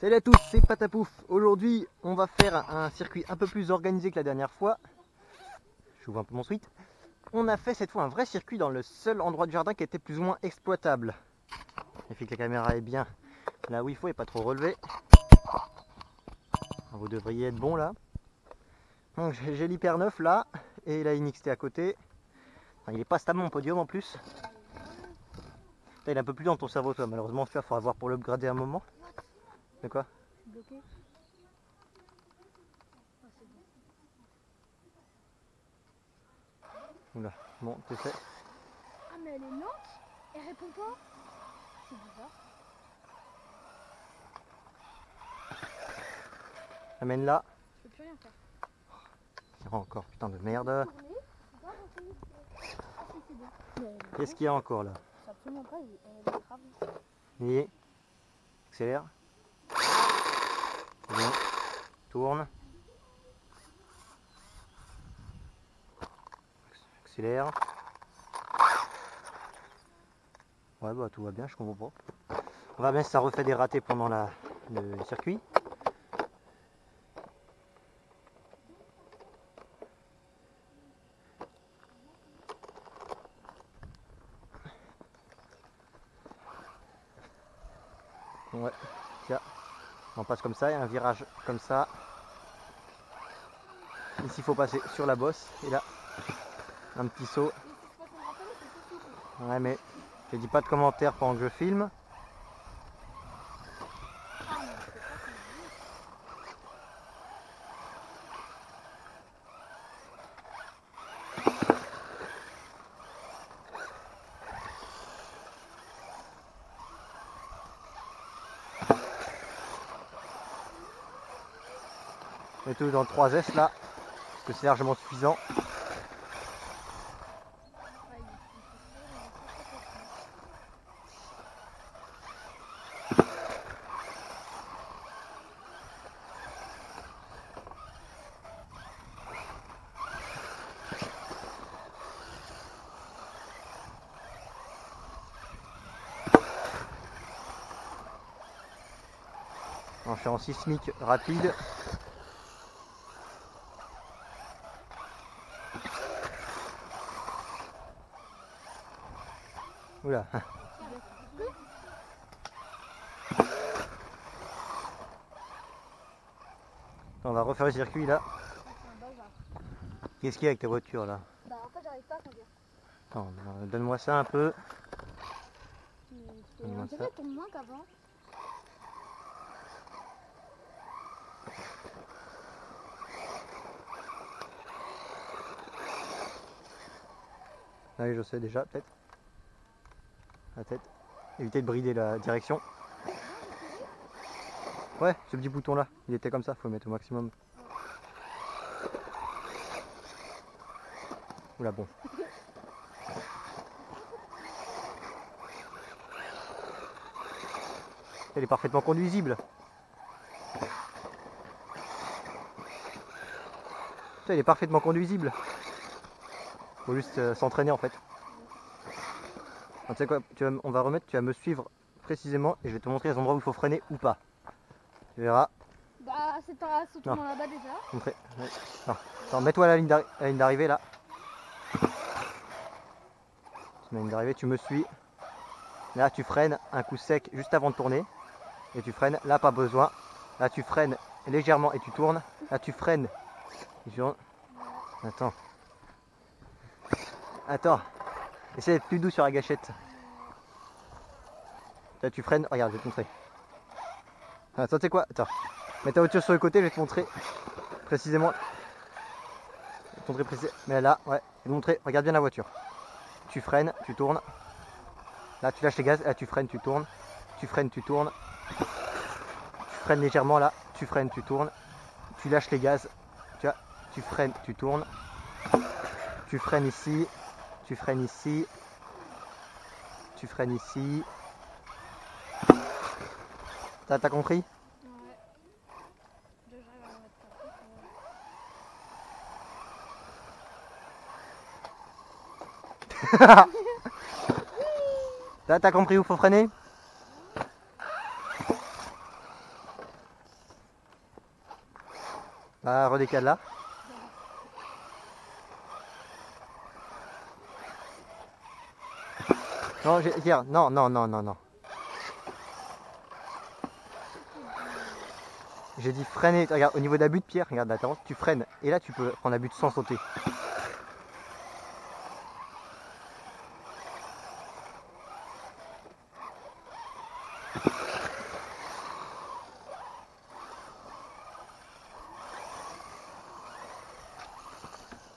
Salut à tous, c'est Patapouf. Aujourd'hui, on va faire un circuit un peu plus organisé que la dernière fois. J'ouvre un peu mon suite. On a fait cette fois un vrai circuit dans le seul endroit du jardin qui était plus ou moins exploitable. Il fait que la caméra est bien là où il faut et pas trop relevée. Vous devriez être bon là. Donc j'ai l'Hyper 9 là et la NXT à côté. Enfin, il est pas stable mon podium en plus. Il est un peu plus dans ton cerveau toi, malheureusement il faudra voir pour l'upgrader un moment. De quoi? Bloqué. Oula, bon, t'es fait. Ah mais elle est lente. Elle répond pas. C'est bizarre. Amène là. Je peux plus rien faire. Oh, encore, putain de merde. Ah si c'est bon. Qu'est-ce qu'il y a encore là? C'est absolument pas. Elle est grave. Et accélère. C'est bon. Tourne. Accélère. Ouais bah tout va bien, je comprends pas. On va bien si ça refait des ratés pendant le circuit. Ouais, tiens. On passe comme ça, il y a un virage comme ça. Ici il faut passer sur la bosse. Et là, un petit saut. Ouais mais je dis pas de commentaires pendant que je filme. Et tout dans le 3S là, parce que c'est largement suffisant. Je suis en sismique rapide. Oula. On va refaire le circuit là. Qu'est-ce qu'il y a avec ta voiture là? Bah en fait j'arrive pas à conduire. Attends, donne-moi ça un peu. On dirait qu'elle tombe moins qu'avant. Ah oui, je sais déjà, peut-être. La tête. Éviter de brider la direction. Ouais, ce petit bouton là, il était comme ça, faut le mettre au maximum. Oula, bon. Elle est parfaitement conduisible. Elle est parfaitement conduisible. Faut juste s'entraîner en fait. Tu sais quoi, on va remettre, tu vas me suivre précisément et je vais te montrer les endroits où il faut freiner ou pas. Tu verras. Bah c'est en se tournant là-bas déjà. Montrer. Ouais. Non. Attends, mets-toi à la ligne d'arrivée là. La ligne d'arrivée, tu me suis. Là tu freines un coup sec juste avant de tourner. Et tu freines, là pas besoin. Là tu freines légèrement et tu tournes. Là tu freines. Attends. Attends. Essaye d'être plus doux sur la gâchette. Là tu freines, regarde, je vais te montrer. Attends, tu sais quoi? Attends. Mets ta voiture sur le côté, je vais te montrer précisément. Je vais te montrer précisément. Mais là, ouais, je vais te montrer. Regarde bien la voiture. Tu freines, tu tournes. Là tu lâches les gaz, là tu freines, tu tournes. Tu freines, tu tournes. Tu freines légèrement là, tu freines, tu tournes. Tu lâches les gaz. Tu vois, tu freines, tu tournes. Tu freines ici. Tu freines ici. Tu freines ici. T'as compris? Ouais. Déjà j'arrive à me mettre T'as compris où faut freiner? Bah, redécale là. Non, Pierre, non, non, non, non, non. J'ai dit freiner. Regarde, au niveau de la butte, Pierre, regarde, attends, tu freines. Et là, tu peux prendre la butte sans sauter.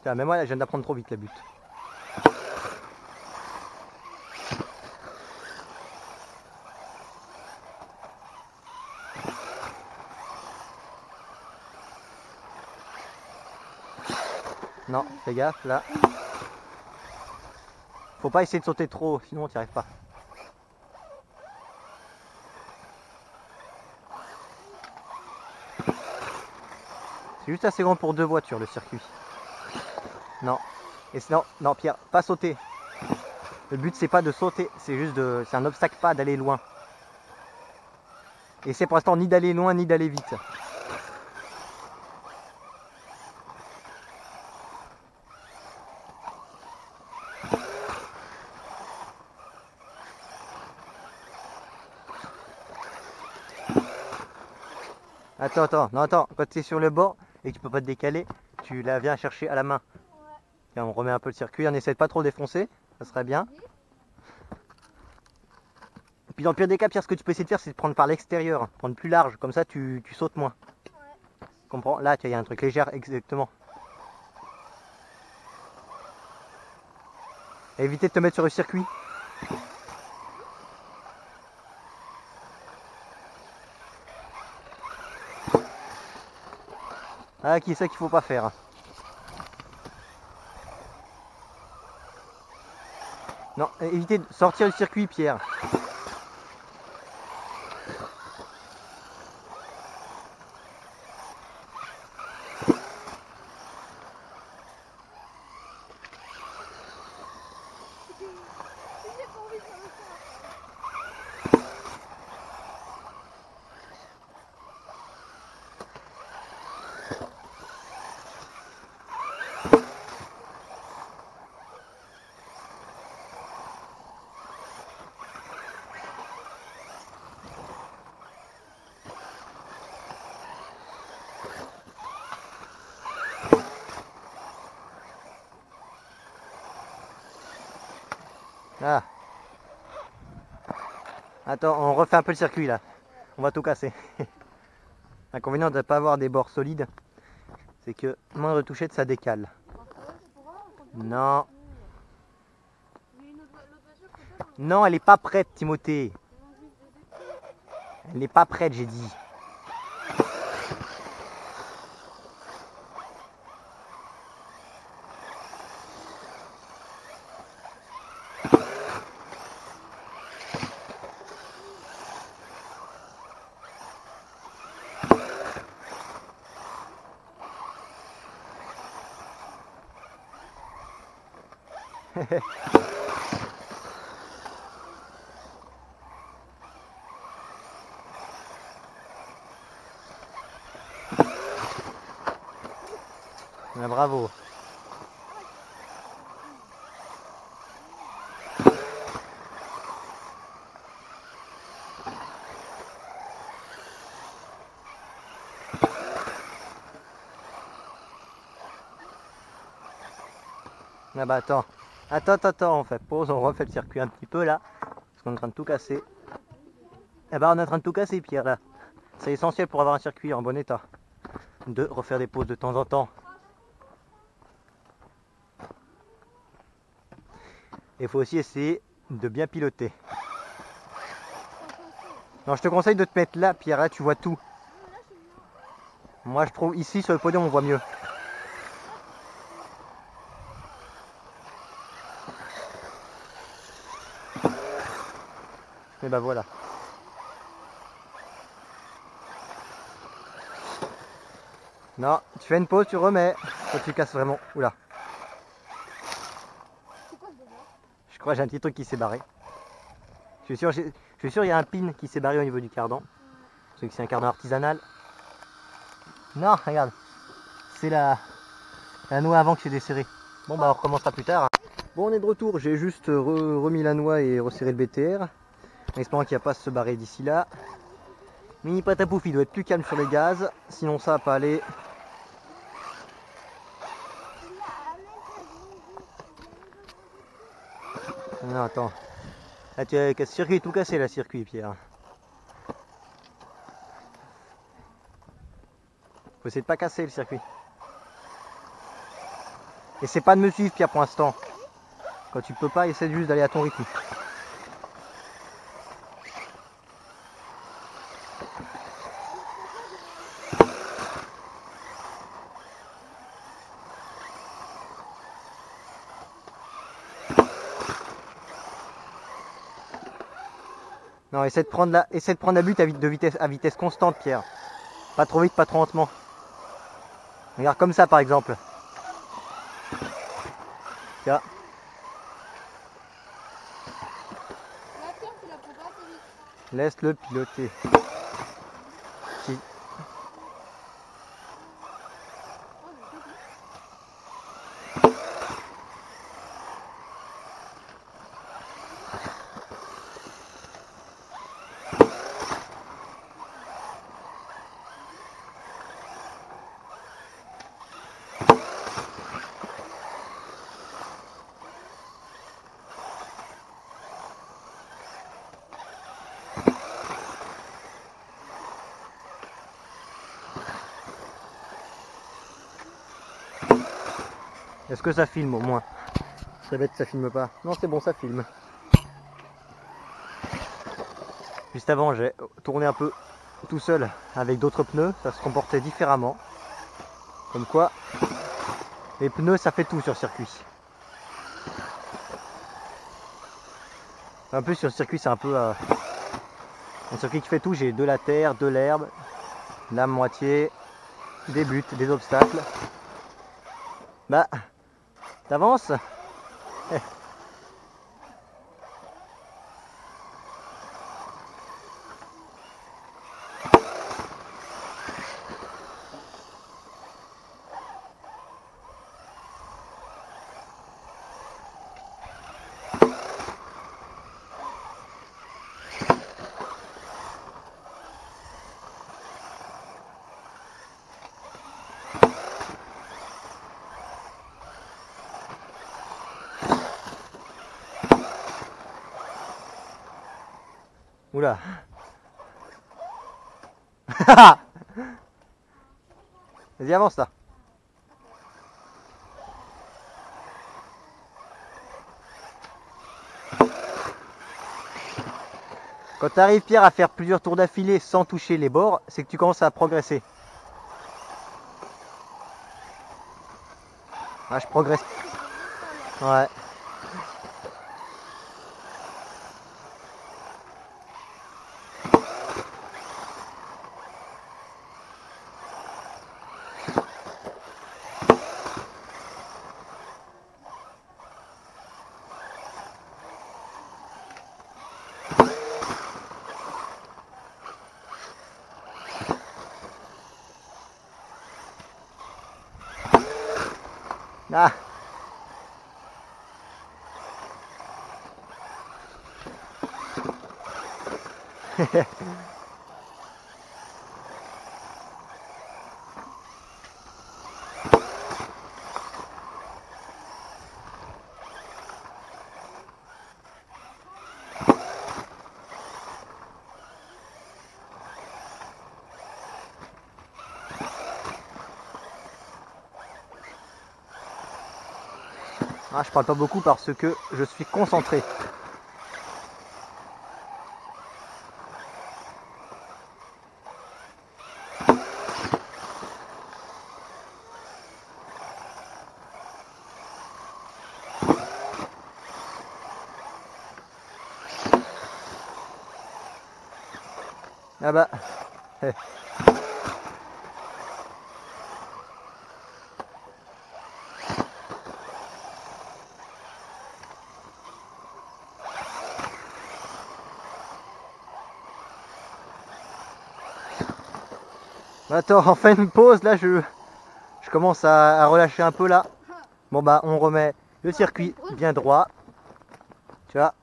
Tiens, même moi, là, je viens d'apprendre trop vite la butte. Non, fais gaffe, là. Faut pas essayer de sauter trop, sinon tu n'y arrives pas. C'est juste assez grand pour 2 voitures, le circuit. Non. Et sinon, non, Pierre, pas sauter. Le but, c'est pas de sauter, c'est juste de... C'est un obstacle pas d'aller loin. Et c'est pour l'instant ni d'aller loin, ni d'aller vite. Attends, attends, non, attends, quand tu es sur le bord et que tu peux pas te décaler, tu la viens chercher à la main. Et on remet un peu le circuit, on essaie de pas trop le défoncer, ça serait bien. Et puis dans le pire des cas, Pierre, ce que tu peux essayer de faire, c'est de prendre par l'extérieur, prendre plus large, comme ça tu sautes moins. Ouais. Comprends? Là, il y a un truc léger, exactement. Et éviter de te mettre sur le circuit. Ah, qui c'est qu'il faut pas faire? Non, évitez de sortir du circuit, Pierre. J'ai pas envie de faire le faire. Ah. Attends, on refait un peu le circuit là. On va tout casser. L'inconvénient de ne pas avoir des bords solides, c'est que moindre toucher de ça décale. Non. Non, elle est pas prête, Timothée. Elle n'est pas prête, j'ai dit. Ah, bravo. Ah bah attends. Attends, on fait pause, on refait le circuit un petit peu là. Parce qu'on est en train de tout casser. Eh bah on est en train de tout casser, Pierre là. C'est essentiel pour avoir un circuit en bon état. De refaire des pauses de temps en temps. Et il faut aussi essayer de bien piloter. Non, je te conseille de te mettre là, Pierre, là tu vois tout. Moi je trouve ici sur le podium on voit mieux. Et bah voilà. Non, tu fais une pause, tu remets. Quand tu casses vraiment. Oula. C'est quoi ce délire? Je crois que j'ai un petit truc qui s'est barré. Je suis sûr il y a un pin qui s'est barré au niveau du cardan. Parce que c'est un cardan artisanal. Non, regarde. C'est la noix avant que j'ai desserré. Bon bah on recommencera plus tard. Bon on est de retour, j'ai juste remis la noix et resserré le BTR. En espérant qu'il n'y a pas à se barrer d'ici là. Mini Patapouf il doit être plus calme sur les gaz, sinon ça va pas aller. Non attends. Là tu as le circuit tout cassé là, circuit Pierre. Faut essayer de pas casser le circuit. Essaie pas de me suivre Pierre pour l'instant. Quand tu peux pas, essaie juste d'aller à ton rythme. Non, essaie de prendre la butte à vitesse constante Pierre. Pas trop vite, pas trop lentement. Regarde comme ça par exemple. Tiens. Laisse-le piloter. Si. Est-ce que ça filme au moins? C'est bête, ça filme pas. Non, c'est bon, ça filme. Juste avant, j'ai tourné un peu tout seul avec d'autres pneus. Ça se comportait différemment. Comme quoi, les pneus, ça fait tout sur circuit. En plus, sur le circuit, c'est un peu... un circuit qui fait tout. J'ai de la terre, de l'herbe, la moitié, des buts, des obstacles. Bah, t'avances. Oula. Vas-y, avance là. Quand tu arrives Pierre à faire plusieurs tours d'affilée sans toucher les bords, c'est que tu commences à progresser. Ah, je progresse. Ouais. Ah. Ah, je parle pas beaucoup parce que je suis concentré. Ah bah. Attends, on fait une pause là, je commence à relâcher un peu là. Bon bah on remet le circuit bien droit. Tu vois.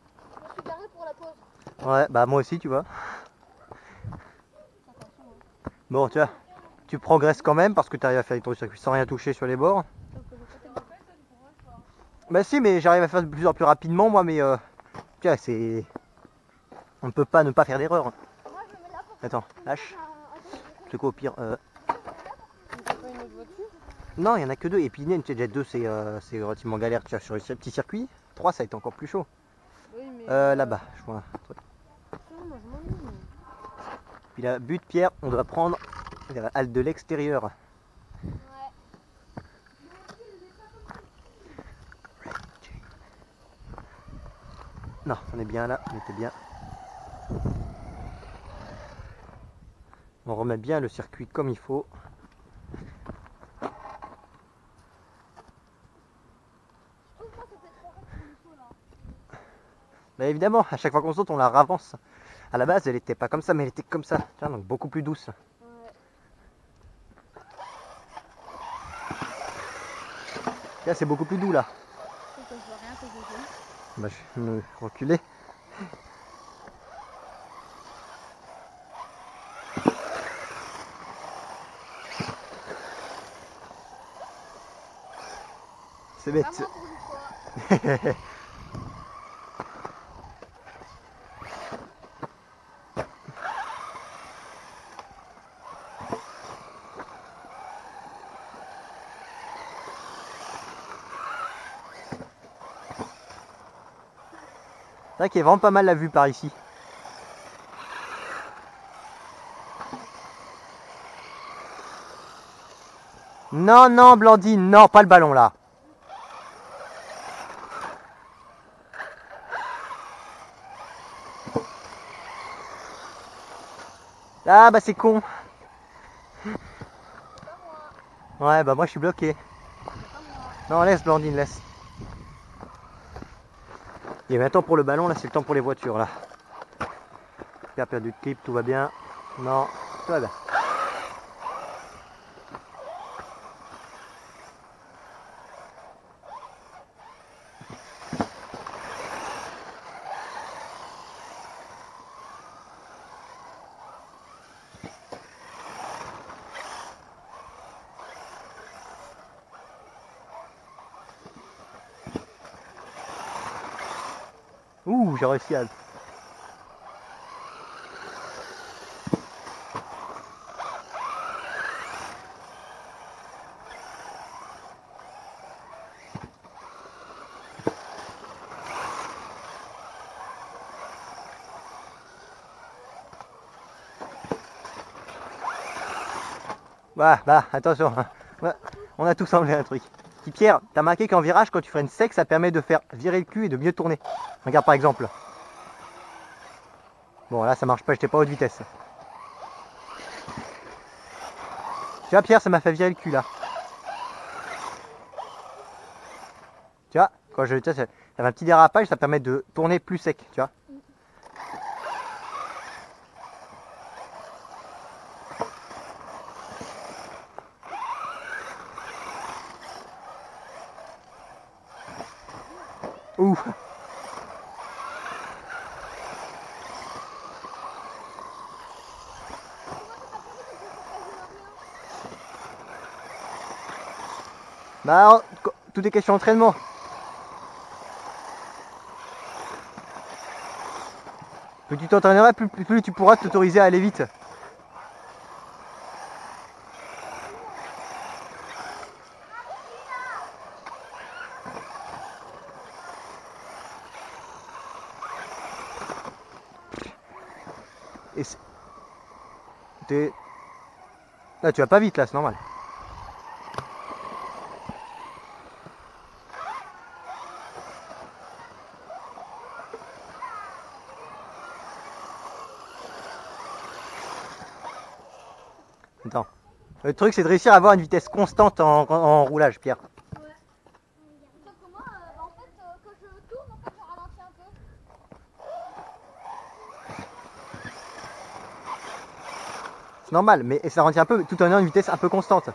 Je suis garé pour la pause. Ouais, bah moi aussi tu vois. Bon tu vois, tu progresses quand même parce que tu arrives à faire ton circuit sans rien toucher sur les bords. Bah si, mais j'arrive à faire de plus en plus rapidement moi, mais tu vois, c'est... On ne peut pas ne pas faire d'erreur. Moi je me mets là pour Attends, lâche. C'est quoi au pire voiture. Non, il n'y en a que deux. Et puis Jet 2 c'est relativement galère, tu vois, sur les petits circuits. 3 ça va être encore plus chaud. Oui, mais Là-bas, je vois un truc. moi je m'ennuie. Puis la but Pierre, on doit prendre la halte de l'extérieur. Ouais. Non, on est bien là, on était bien. On remet bien le circuit comme il faut. Bah évidemment, à chaque fois qu'on saute, on la ravance. À la base, elle était pas comme ça, mais elle était comme ça. Tiens, donc beaucoup plus douce. Ouais. Là, c'est beaucoup plus doux là. Je vois rien que je fais. Bah, je vais me reculer. C'est bête. Pas moi pour une fois. C'est vrai qu'il y a vraiment pas mal la vue par ici. Non, non, Blandine, non, pas le ballon là. Ah bah c'est con. Ouais, bah moi je suis bloqué. Non, laisse Blandine, laisse. Et maintenant pour le ballon, là c'est le temps pour les voitures là. Pas perdu de clip, tout va bien. Non, tout va bien. Ouh, j'ai réussi à... Bah, attention. Ouais, on a tous enlevé un truc. Petit Pierre, t'as marqué qu'en virage, quand tu freines sec, ça permet de faire virer le cul et de mieux tourner. Regarde par exemple. Bon, là ça marche pas, j'étais pas à haute vitesse. Tu vois Pierre, ça m'a fait virer le cul là. Tu vois, quand je... Ça fait un petit dérapage, ça permet de tourner plus sec, tu vois. Ouh. Bah, tout est question d'entraînement. Plus tu t'entraîneras, plus tu pourras t'autoriser à aller vite. Et là, tu vas pas vite là, c'est normal. Attends. Le truc, c'est de réussir à avoir une vitesse constante en roulage, Pierre. Ouais. Sauf que moi, en fait, quand je tourne, en fait, je ralentis un peu. C'est normal, mais ça ralentit un peu tout en ayant une vitesse un peu constante.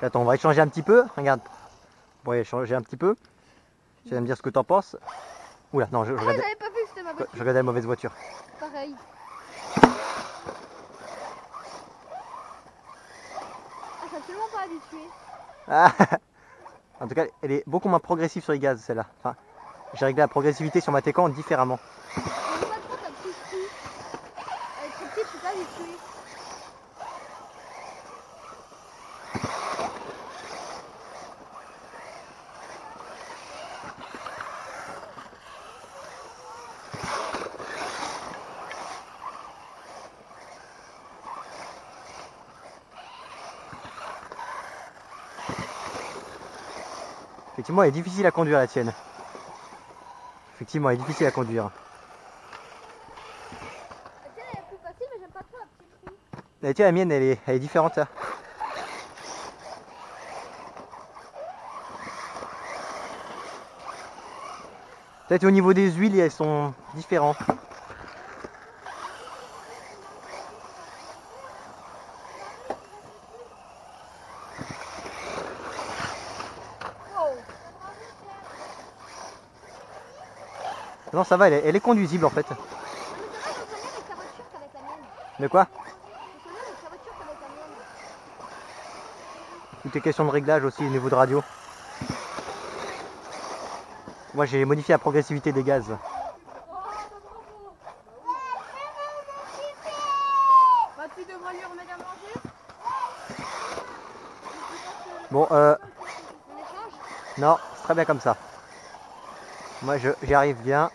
Attends, on va échanger un petit peu. Regarde. On va échanger un petit peu. Tu vas me dire ce que t'en penses. Oula, non, je regardais, j'avais pas vu que c'était ma voiture. je regardais la mauvaise voiture. Pareil. Ah, je suis absolument pas habitué. Ah. En tout cas, elle est beaucoup moins progressive sur les gaz, celle-là. Enfin, j'ai réglé la progressivité sur ma Taycan différemment. Je veux pas trop ta petite fille. Elle est trop petite, je suis pas habituée. Effectivement, elle est difficile à conduire, la tienne. Effectivement, elle est difficile à conduire. La tienne elle est plus facile, mais j'aime pas trop la petite fille. La tienne, la mienne, elle est différente. Là. Peut-être au niveau des huiles, elles sont différentes. Wow. Non, ça va, elle est conduisible en fait. Non, mais ça va, je me sens mieux avec ta voiture qu'avec la mienne. De quoi? Je me sens mieux avec ta voiture qu'avec la mienne. Tout est question de réglage aussi au niveau de radio. Moi, j'ai modifié la progressivité des gaz. Bah, tu devras lui remettre à manger. Bon, On échange. non, c'est très bien comme ça. Moi, j'y arrive bien.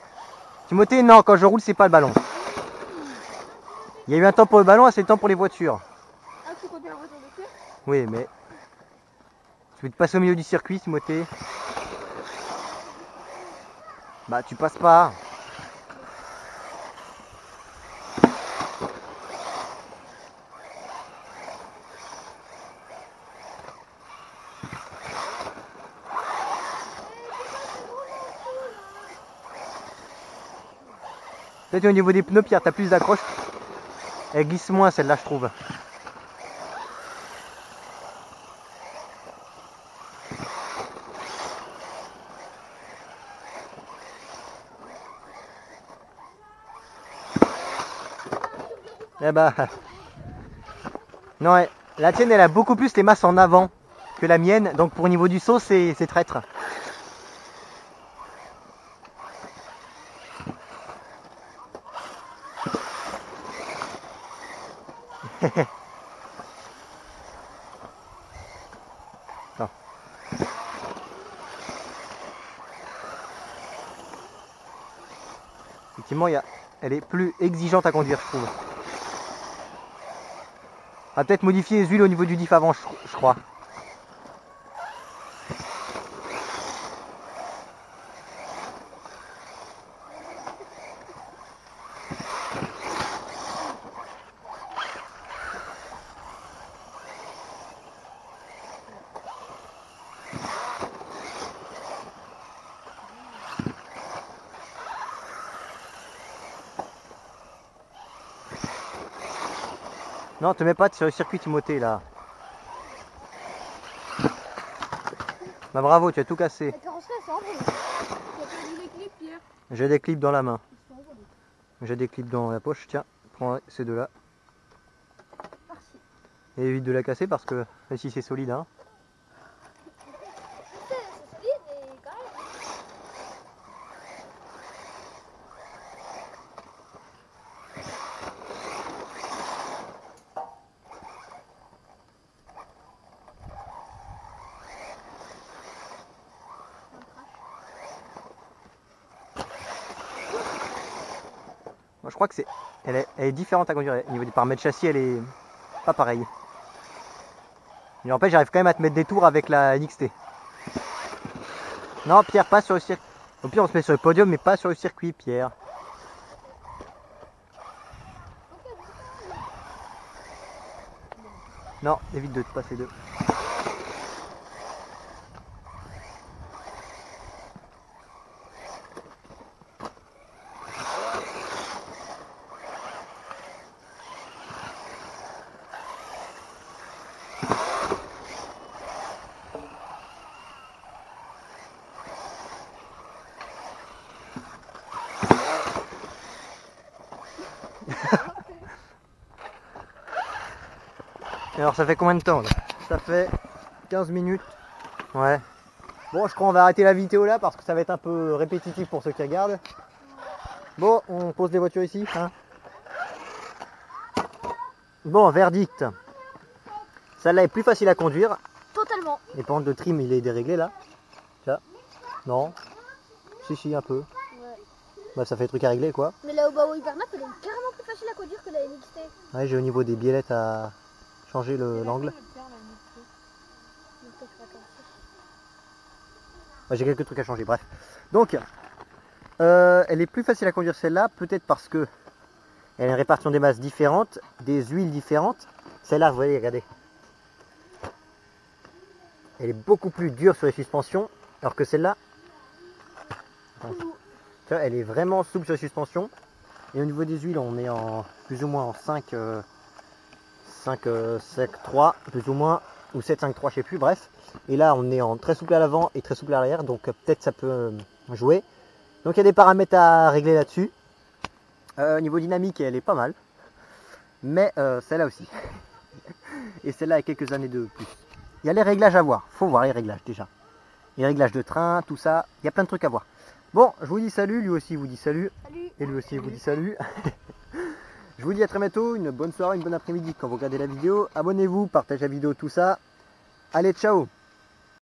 Timothée, non, quand je roule, c'est pas le ballon. Il y a eu un temps pour le ballon, c'est le temps pour les voitures. Ah, tu conduis la voiture de quai? Oui, mais tu veux te passer au milieu du circuit, Timothée? Bah, tu passes pas. Peut-être au niveau des pneus, Pierre, t'as plus d'accroche. Elle glisse moins, celle-là, je trouve. Eh ben, non, la tienne, elle a beaucoup plus les masses en avant que la mienne. Donc, pour au niveau du saut, c'est traître. Non. Effectivement, elle est plus exigeante à conduire, je trouve. On va peut-être modifier les huiles au niveau du diff avant, je crois. Non, te mets pas sur le circuit, Timothée, là. Bah bravo, tu as tout cassé. La carrosserie, elle s'est envolée. Tu as perdu les clips, Pierre. J'ai des clips dans la main. Ils se sont envolés. J'ai des clips dans la poche. Tiens, prends ces deux-là. Merci. Et évite de la casser parce que ici c'est solide. Hein. C'est solide et quand même. Moi, je crois que elle est différente à conduire. Au niveau des paramètres châssis, elle est pas pareille. Mais en fait, j'arrive quand même à te mettre des tours avec la NXT. Non, Pierre, pas sur le circuit. Au pire, on se met sur le podium, mais pas sur le circuit, Pierre. Non, évite de te passer deux. Alors ça fait combien de temps là? Ça fait 15 minutes. Ouais. Bon, je crois qu'on va arrêter la vidéo là parce que ça va être un peu répétitif pour ceux qui regardent. Bon, on pose les voitures ici. Hein. Bon, verdict. Celle-là est plus facile à conduire. Totalement. Et par contre, le trim il est déréglé là. Tiens. Non. Si, un peu. Ouais. Bah, ça fait le truc à régler quoi. Mais la Obawa Hypernap, elle est carrément plus facile à conduire que la NXT. Ouais, j'ai au niveau des biellettes à changer l'angle. Ouais, j'ai quelques trucs à changer, bref. Donc, elle est plus facile à conduire celle-là, peut-être parce que elle a une répartition des masses différente, des huiles différentes. Celle-là, vous voyez, regardez. Elle est beaucoup plus dure sur les suspensions, alors que celle-là, elle est vraiment souple sur les suspensions. Et au niveau des huiles, on est en plus ou moins en 5, 3, plus ou moins, ou 7, 5, 3, je sais plus, bref. Et là, on est en très souple à l'avant et très souple à l'arrière, donc peut-être ça peut jouer. Donc il y a des paramètres à régler là-dessus. Au niveau dynamique, elle est pas mal. Mais celle-là aussi. Et celle-là a quelques années de plus. Il y a les réglages à voir. Faut voir les réglages déjà. Les réglages de train, tout ça. Il y a plein de trucs à voir. Bon, je vous dis salut. Lui aussi vous dit salut. Salut. Et lui aussi vous dit salut. Je vous dis à très bientôt. Une bonne soirée, une bonne après-midi quand vous regardez la vidéo. Abonnez-vous, partagez la vidéo, tout ça. Allez, ciao.